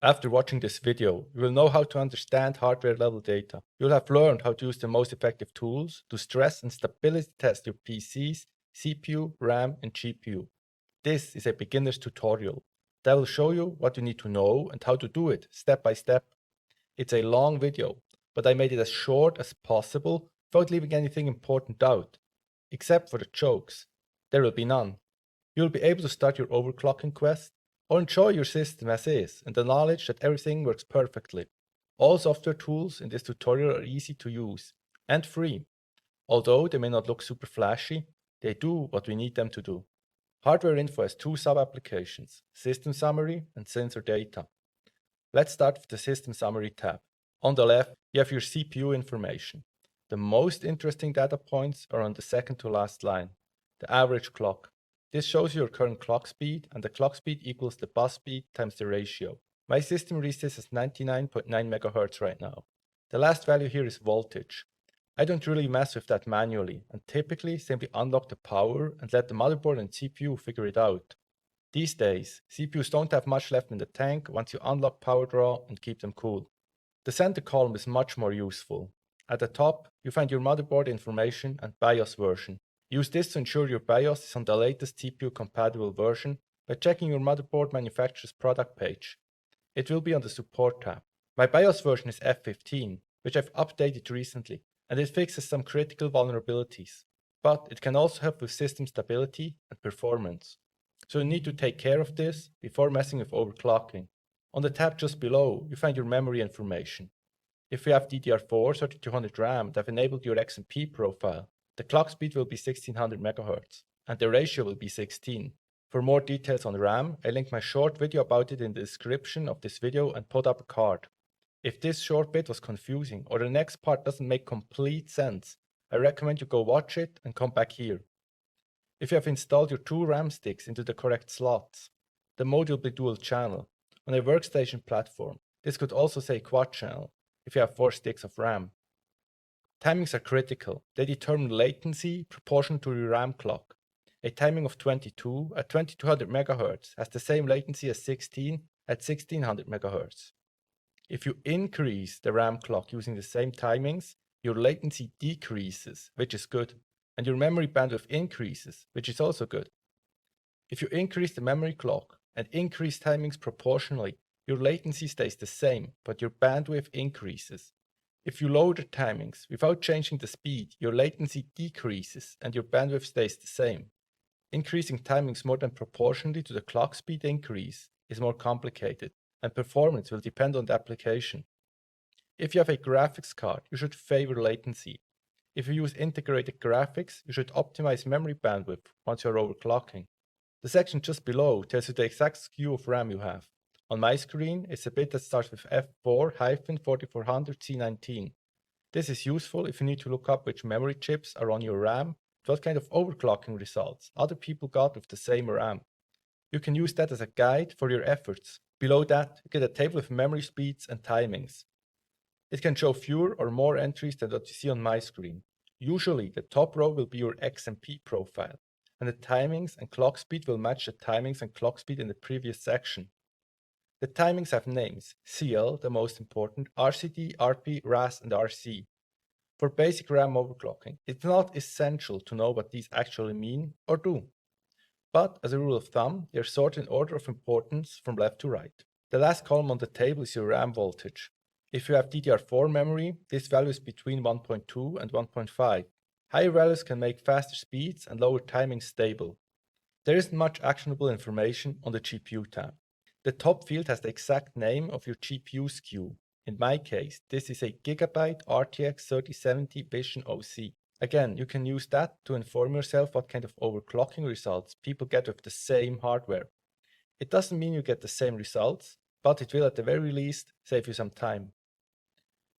After watching this video, you will know how to understand hardware level data. You'll have learned how to use the most effective tools to stress and stability test your PC's CPU, RAM, and GPU. This is a beginner's tutorial that will show you what you need to know and how to do it step by step. It's a long video, but I made it as short as possible without leaving anything important out, except for the jokes. There will be none. You'll be able to start your overclocking quest or enjoy your system as is and the knowledge that everything works perfectly. All software tools in this tutorial are easy to use and free. Although they may not look super flashy, they do what we need them to do. HWiNFO has two sub-applications, System Summary and Sensor Data. Let's start with the System Summary tab. On the left, you have your CPU information. The most interesting data points are on the second to last line, the average clock. This shows you your current clock speed, and the clock speed equals the bus speed times the ratio. My system reads this as 99.9 MHz right now. The last value here is voltage. I don't really mess with that manually, and typically simply unlock the power and let the motherboard and CPU figure it out. These days, CPUs don't have much left in the tank once you unlock power draw and keep them cool. The center column is much more useful. At the top, you find your motherboard information and BIOS version. Use this to ensure your BIOS is on the latest CPU-compatible version by checking your motherboard manufacturer's product page. It will be on the support tab. My BIOS version is F15, which I've updated recently, and it fixes some critical vulnerabilities. But it can also help with system stability and performance. So you need to take care of this before messing with overclocking. On the tab just below, you find your memory information. If you have DDR4 3200 RAM that have enabled your XMP profile, the clock speed will be 1600 MHz, and the ratio will be 16. For more details on RAM, I link my short video about it in the description of this video and put up a card. If this short bit was confusing or the next part doesn't make complete sense, I recommend you go watch it and come back here. If you have installed your two RAM sticks into the correct slots, the mode will be dual channel. On a workstation platform, this could also say quad channel if you have 4 sticks of RAM. Timings are critical. They determine latency proportional to your RAM clock. A timing of 22 at 2200 MHz has the same latency as 16 at 1600 MHz. If you increase the RAM clock using the same timings, your latency decreases, which is good, and your memory bandwidth increases, which is also good. If you increase the memory clock and increase timings proportionally, your latency stays the same, but your bandwidth increases. If you lower the timings without changing the speed, your latency decreases and your bandwidth stays the same. Increasing timings more than proportionally to the clock speed increase is more complicated, and performance will depend on the application. If you have a graphics card, you should favor latency. If you use integrated graphics, you should optimize memory bandwidth once you're overclocking. The section just below tells you the exact SKU of RAM you have. On my screen, it's a bit that starts with F4-4400C19. This is useful if you need to look up which memory chips are on your RAM, what kind of overclocking results other people got with the same RAM. You can use that as a guide for your efforts. Below that, you get a table with memory speeds and timings. It can show fewer or more entries than what you see on my screen. Usually, the top row will be your XMP profile, and the timings and clock speed will match the timings and clock speed in the previous section. The timings have names, CL, the most important, RCD, RP, RAS, and RC. For basic RAM overclocking, it's not essential to know what these actually mean or do. But as a rule of thumb, they are sorted in order of importance from left to right. The last column on the table is your RAM voltage. If you have DDR4 memory, this value is between 1.2 and 1.5. Higher values can make faster speeds and lower timing stable. There isn't much actionable information on the GPU tab. The top field has the exact name of your GPU SKU. In my case, this is a Gigabyte RTX 3070 Vision OC. Again, you can use that to inform yourself what kind of overclocking results people get with the same hardware. It doesn't mean you get the same results, but it will at the very least save you some time.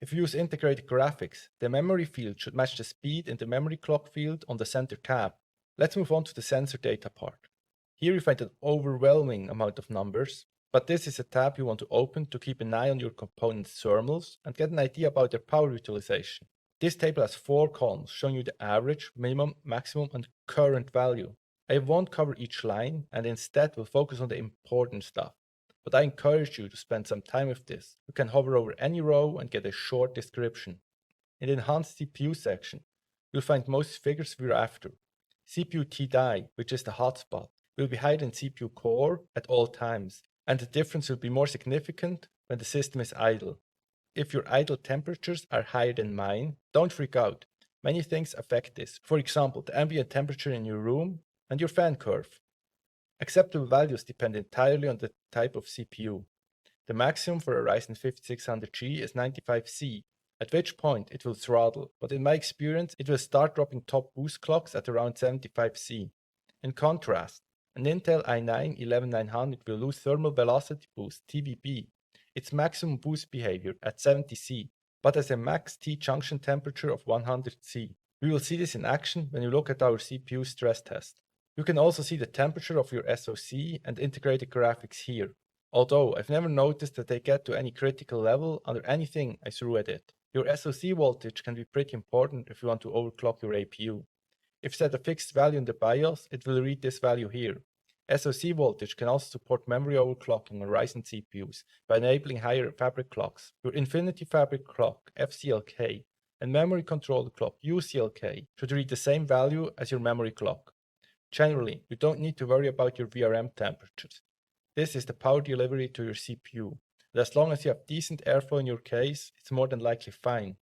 If you use integrated graphics, the memory field should match the speed in the memory clock field on the center tab. Let's move on to the sensor data part. Here you find an overwhelming amount of numbers, but this is a tab you want to open to keep an eye on your components' thermals and get an idea about their power utilization. This table has 4 columns showing you the average, minimum, maximum, and current value. I won't cover each line and instead will focus on the important stuff. but I encourage you to spend some time with this. You can hover over any row and get a short description. In the enhanced CPU section, you'll find most figures we're after. CPU T-die, which is the hotspot, will be higher than CPU core at all times, and the difference will be more significant when the system is idle. If your idle temperatures are higher than mine, don't freak out. Many things affect this. For example, the ambient temperature in your room and your fan curve. Acceptable values depend entirely on the type of CPU. The maximum for a Ryzen 5600G is 95C, at which point it will throttle, but in my experience it will start dropping top boost clocks at around 75C. In contrast, an Intel i9-11900 will lose thermal velocity boost (TVB), its maximum boost behavior at 70C, but has a max T-junction temperature of 100C. We will see this in action when you look at our CPU stress test. You can also see the temperature of your SoC and integrated graphics here, although I've never noticed that they get to any critical level under anything I threw at it. Your SoC voltage can be pretty important if you want to overclock your APU. If set a fixed value in the BIOS, it will read this value here. SoC voltage can also support memory overclocking on Ryzen CPUs by enabling higher fabric clocks. Your Infinity Fabric Clock, FCLK, and memory controller clock, UCLK, should read the same value as your memory clock. Generally, you don't need to worry about your VRM temperatures. This is the power delivery to your CPU, and as long as you have decent airflow in your case, it's more than likely fine.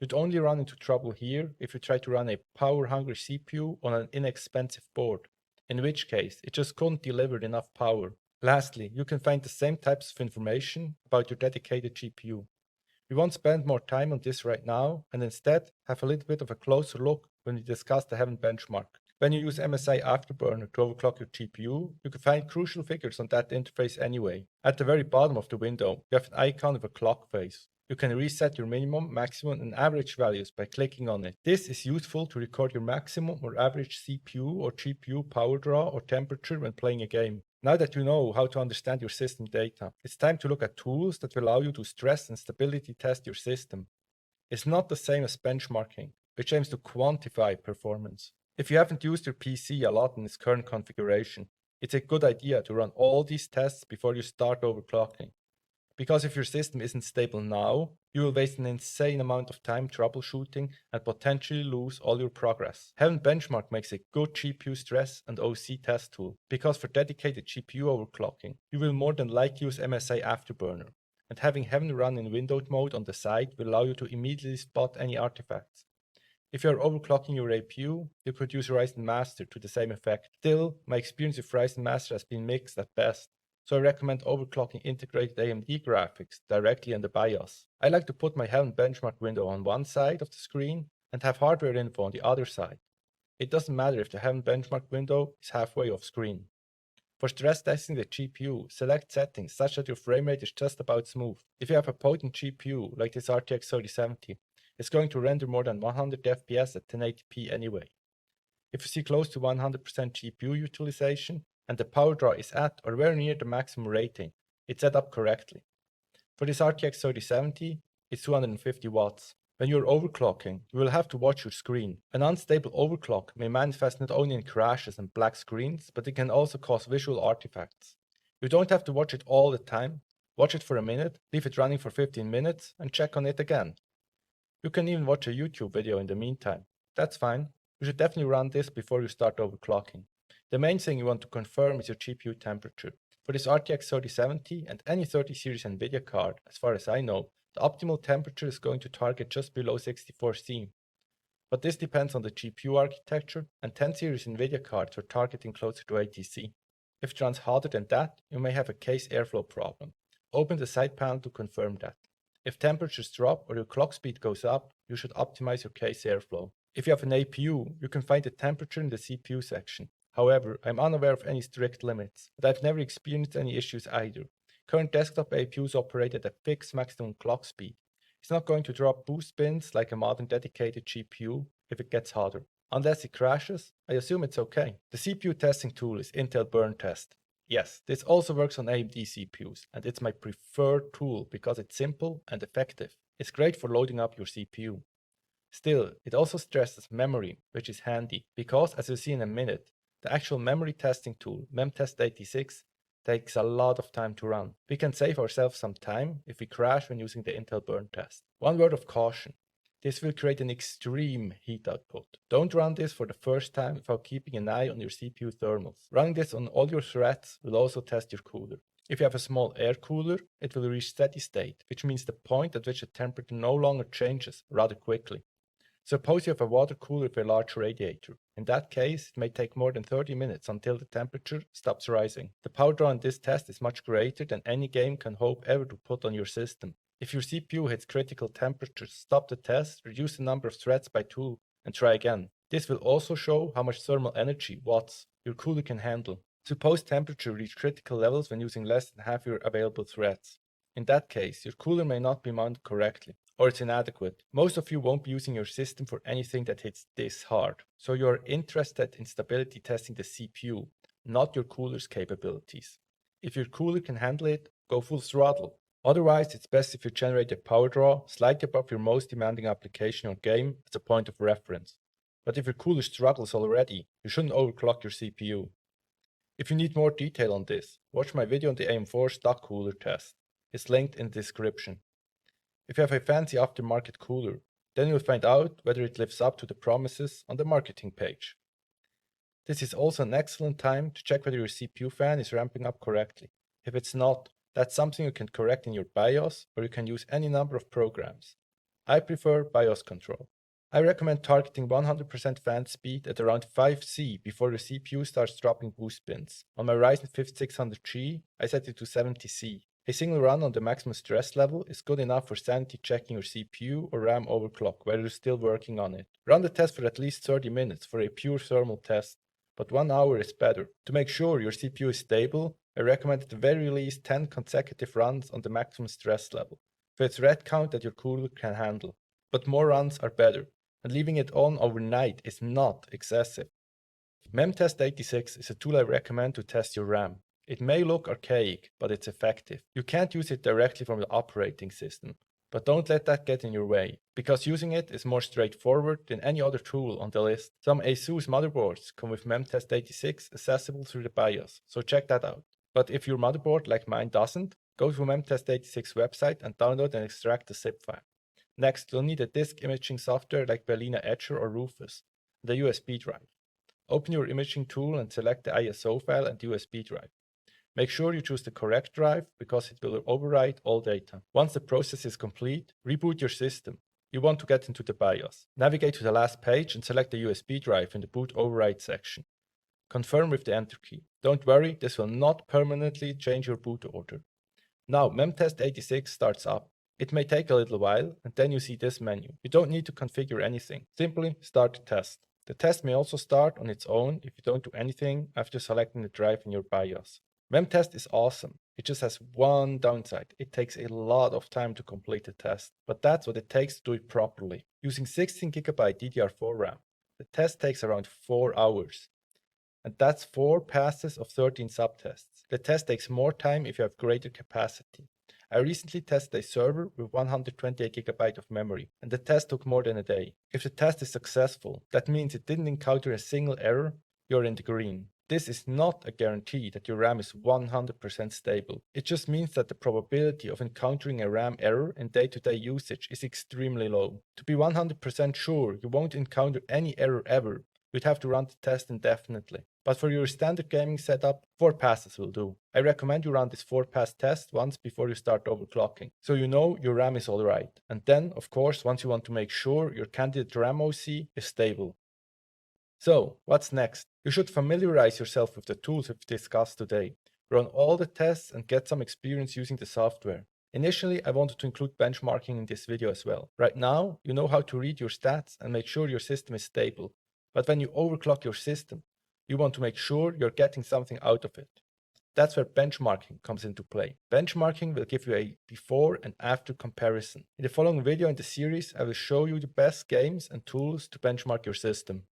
You'd only run into trouble here if you try to run a power-hungry CPU on an inexpensive board, in which case it just couldn't deliver enough power. Lastly, you can find the same types of information about your dedicated GPU. We won't spend more time on this right now, and instead have a little bit of a closer look when we discuss the HWiNFO benchmark. When you use MSI Afterburner to overclock your GPU, you can find crucial figures on that interface anyway. At the very bottom of the window, you have an icon with a clock face. You can reset your minimum, maximum, and average values by clicking on it. This is useful to record your maximum or average CPU or GPU power draw or temperature when playing a game. Now that you know how to understand your system data, it's time to look at tools that will allow you to stress and stability test your system. It's not the same as benchmarking, which aims to quantify performance. If you haven't used your PC a lot in its current configuration, it's a good idea to run all these tests before you start overclocking. Because if your system isn't stable now, you will waste an insane amount of time troubleshooting and potentially lose all your progress. HWiNFO Benchmark makes a good GPU stress and OC test tool, because for dedicated GPU overclocking, you will more than likely use MSI Afterburner, and having HWiNFO run in windowed mode on the side will allow you to immediately spot any artifacts. If you are overclocking your APU, you could use Ryzen Master to the same effect. Still, my experience with Ryzen Master has been mixed at best, so I recommend overclocking integrated AMD graphics directly in the BIOS. I like to put my HWiNFO benchmark window on one side of the screen and have hardware info on the other side. It doesn't matter if the HWiNFO benchmark window is halfway off screen. For stress testing the GPU, select settings such that your frame rate is just about smooth. If you have a potent GPU like this RTX 3070, it's going to render more than 100 FPS at 1080p anyway. If you see close to 100% GPU utilization and the power draw is at or very near the maximum rating, it's set up correctly. For this RTX 3070, it's 250 watts. When you're overclocking, you will have to watch your screen. An unstable overclock may manifest not only in crashes and black screens, but it can also cause visual artifacts. You don't have to watch it all the time. Watch it for a minute, leave it running for 15 minutes, and check on it again. You can even watch a YouTube video in the meantime. That's fine. You should definitely run this before you start overclocking. The main thing you want to confirm is your GPU temperature. For this RTX 3070 and any 30 series NVIDIA card, as far as I know, the optimal temperature is going to target just below 64C. But this depends on the GPU architecture, and 10 series NVIDIA cards are targeting closer to 80C. If it runs hotter than that, you may have a case airflow problem. Open the side panel to confirm that. If temperatures drop or your clock speed goes up, you should optimize your case airflow. If you have an APU, you can find the temperature in the CPU section. However, I'm unaware of any strict limits, but I've never experienced any issues either. Current desktop APUs operate at a fixed maximum clock speed. It's not going to drop boost bins like a modern dedicated GPU if it gets hotter. Unless it crashes, I assume it's okay. The CPU testing tool is IntelBurnTest. Yes, this also works on AMD CPUs, and it's my preferred tool because it's simple and effective. It's great for loading up your CPU. Still, it also stresses memory, which is handy, because as you'll see in a minute, the actual memory testing tool, memtest86, takes a lot of time to run. We can save ourselves some time if we crash when using the IntelBurnTest. One word of caution. This will create an extreme heat output. Don't run this for the first time without keeping an eye on your CPU thermals. Running this on all your threads will also test your cooler. If you have a small air cooler, it will reach steady state, which means the point at which the temperature no longer changes rather quickly. Suppose you have a water cooler with a large radiator. In that case, it may take more than 30 minutes until the temperature stops rising. The power draw in this test is much greater than any game can hope ever to put on your system. If your CPU hits critical temperatures, stop the test, reduce the number of threads by 2, and try again. This will also show how much thermal energy, watts, your cooler can handle. Suppose temperature reached critical levels when using less than half your available threads. In that case, your cooler may not be mounted correctly, or it's inadequate. Most of you won't be using your system for anything that hits this hard, so you're interested in stability testing the CPU, not your cooler's capabilities. If your cooler can handle it, go full throttle. Otherwise, it's best if you generate a power draw slightly above your most demanding application or game as a point of reference. But if your cooler struggles already, you shouldn't overclock your CPU. If you need more detail on this, watch my video on the AM4 stock cooler test. It's linked in the description. If you have a fancy aftermarket cooler, then you'll find out whether it lives up to the promises on the marketing page. This is also an excellent time to check whether your CPU fan is ramping up correctly. If it's not, that's something you can correct in your BIOS, or you can use any number of programs. I prefer BIOS control. I recommend targeting 100% fan speed at around 5C before your CPU starts dropping boost pins. On my Ryzen 5600G, I set it to 70C. A single run on the maximum stress level is good enough for sanity checking your CPU or RAM overclock while you're still working on it. Run the test for at least 30 minutes for a pure thermal test, but 1 hour is better. To make sure your CPU is stable, I recommend at the very least 10 consecutive runs on the maximum stress level, for its thread count that your cooler can handle. But more runs are better, and leaving it on overnight is not excessive. MEMTest86 is a tool I recommend to test your RAM. It may look archaic, but it's effective. You can't use it directly from the operating system, but don't let that get in your way, because using it is more straightforward than any other tool on the list. Some ASUS motherboards come with MEMTest86 accessible through the BIOS, so check that out. But if your motherboard, like mine, doesn't, go to MEMTest86 website and download and extract the zip file. Next, you'll need a disk imaging software like Berliner Edger or Rufus, and a USB drive. Open your imaging tool and select the ISO file and USB drive. Make sure you choose the correct drive because it will overwrite all data. Once the process is complete, reboot your system. You want to get into the BIOS. Navigate to the last page and select the USB drive in the boot override section. Confirm with the Enter key. Don't worry, this will not permanently change your boot order. Now MEMTest86 starts up. It may take a little while, and then you see this menu. You don't need to configure anything. Simply start the test. The test may also start on its own if you don't do anything after selecting the drive in your BIOS. MEMTest is awesome. It just has one downside. It takes a lot of time to complete the test, but that's what it takes to do it properly. Using 16GB DDR4 RAM, the test takes around 4 hours. And that's 4 passes of 13 subtests. The test takes more time if you have greater capacity. I recently tested a server with 128GB of memory, and the test took more than a day. If the test is successful, that means it didn't encounter a single error, you're in the green. This is not a guarantee that your RAM is 100% stable. It just means that the probability of encountering a RAM error in day-to-day usage is extremely low. To be 100% sure you won't encounter any error ever, you'd have to run the test indefinitely. But for your standard gaming setup, 4 passes will do. I recommend you run this 4-pass test once before you start overclocking, so you know your RAM is alright. And then, of course, once you want to make sure your candidate RAM OC is stable. So, what's next? You should familiarize yourself with the tools we've discussed today. Run all the tests and get some experience using the software. Initially, I wanted to include benchmarking in this video as well. Right now, you know how to read your stats and make sure your system is stable. But when you overclock your system, you want to make sure you're getting something out of it. That's where benchmarking comes into play. Benchmarking will give you a before and after comparison. In the following video in the series, I will show you the best games and tools to benchmark your system.